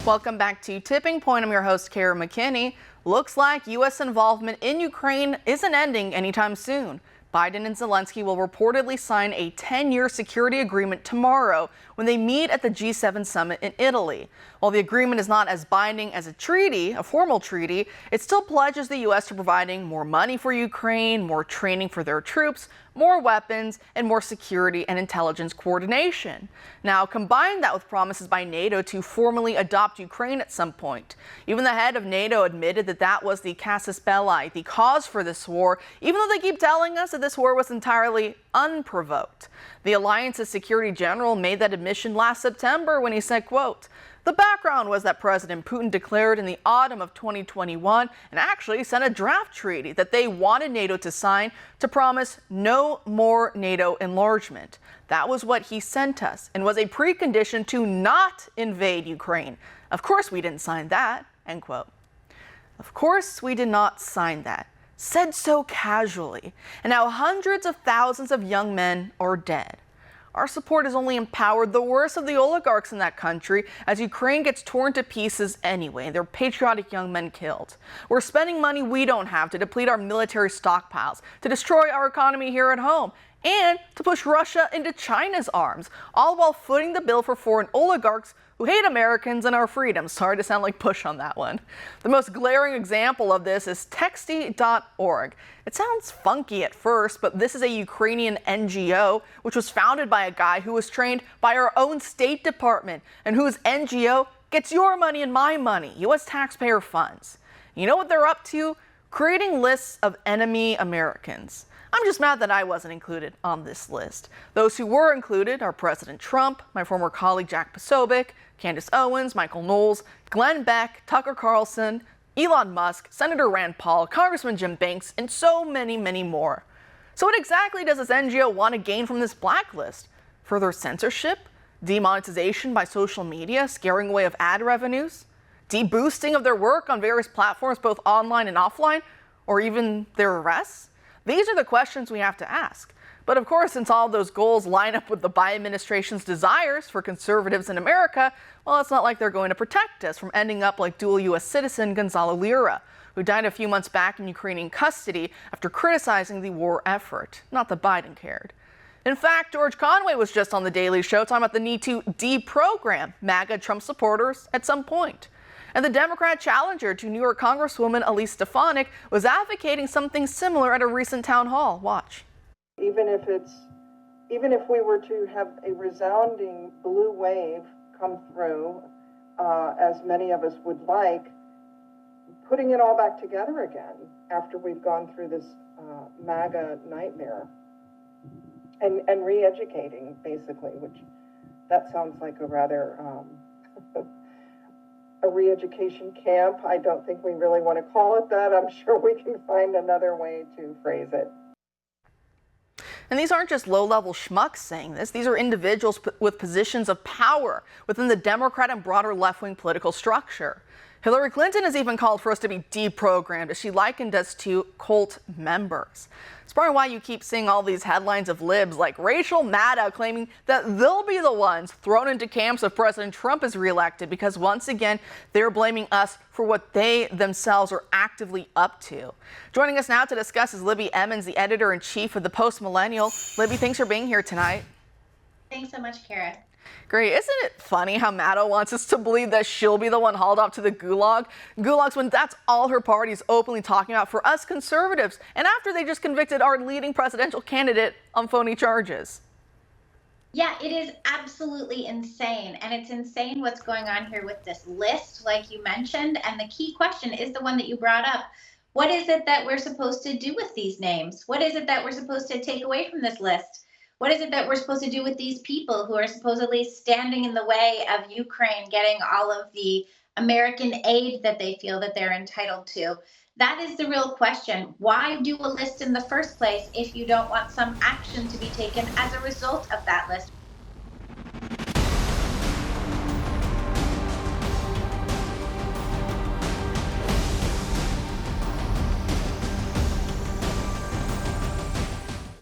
Welcome back to Tipping Point. I'm your host, Kara McKinney. Looks like U.S. involvement in Ukraine isn't ending anytime soon. Biden and Zelensky will reportedly sign a 10-year security agreement tomorrow when they meet at the G7 summit in Italy. While the agreement is not as binding as a treaty, a formal treaty, it still pledges the U.S. to providing more money for Ukraine, more training for their troops, more weapons, and more security and intelligence coordination. Now, combine that with promises by NATO to formally adopt Ukraine at some point. Even the head of NATO admitted that that was the casus belli, the cause for this war, even though they keep telling us that this war was entirely unprovoked. The alliance's security general made that admission last September when he said, quote, "The background was that President Putin declared in the autumn of 2021 and actually sent a draft treaty that they wanted NATO to sign to promise no more NATO enlargement. That was what he sent us and was a precondition to not invade Ukraine. Of course we didn't sign that," end quote. Of course we did not sign that. Said so casually. And now hundreds of thousands of young men are dead. Our support has only empowered the worst of the oligarchs in that country as Ukraine gets torn to pieces anyway, their patriotic young men killed. We're spending money we don't have to deplete our military stockpiles, to destroy our economy here at home, and to push Russia into China's arms, all while footing the bill for foreign oligarchs who hate Americans and our freedoms. Sorry to sound like Bush on that one. The most glaring example of this is Texty.org. It sounds funky at first, but this is a Ukrainian NGO which was founded by a guy who was trained by our own State Department and whose NGO gets your money and my money, U.S. taxpayer funds. You know what they're up to? Creating lists of enemy Americans. I'm just mad that I wasn't included on this list. Those who were included are President Trump, my former colleague Jack Posobiec, Candace Owens, Michael Knowles, Glenn Beck, Tucker Carlson, Elon Musk, Senator Rand Paul, Congressman Jim Banks, and so many, many more. So what exactly does this NGO want to gain from this blacklist? Further censorship? Demonetization by social media, scaring away of ad revenues? Deboosting of their work on various platforms, both online and offline? Or even their arrests? These are the questions we have to ask. But of course, since all those goals line up with the Biden administration's desires for conservatives in America, well, it's not like they're going to protect us from ending up like dual U.S. citizen Gonzalo Lira, who died a few months back in Ukrainian custody after criticizing the war effort. Not that Biden cared. In fact, George Conway was just on The Daily Show talking about the need to deprogram MAGA Trump supporters at some point. And the Democrat challenger to New York Congresswoman Elise Stefanik was advocating something similar at a recent town hall. Watch. Even if we were to have a resounding blue wave come through, as many of us would like, putting it all back together again after we've gone through this MAGA nightmare and re-educating, basically, which that sounds like a rather a re-education camp. I don't think we really want to call it that. I'm sure we can find another way to phrase it. And these aren't just low-level schmucks saying this. These are individuals with positions of power within the Democrat and broader left-wing political structure. Hillary Clinton has even called for us to be deprogrammed, as she likened us to cult members. It's probably why you keep seeing all these headlines of libs like Rachel Maddow claiming that they'll be the ones thrown into camps if President Trump is reelected, because once again, they're blaming us for what they themselves are actively up to. Joining us now to discuss is Libby Emmons, the editor-in-chief of the Post Millennial. Libby, thanks for being here tonight. Thanks so much, Kara. Great. Isn't it funny how Maddow wants us to believe that she'll be the one hauled off to the gulags when that's all her party is openly talking about for us conservatives, and after they just convicted our leading presidential candidate on phony charges? Yeah, it is absolutely insane. And it's insane what's going on here with this list, like you mentioned. And the key question is the one that you brought up. What is it that we're supposed to do with these names? What is it that we're supposed to take away from this list? What is it that we're supposed to do with these people who are supposedly standing in the way of Ukraine getting all of the American aid that they feel that they're entitled to? That is the real question. Why do a list in the first place if you don't want some action to be taken as a result of that list?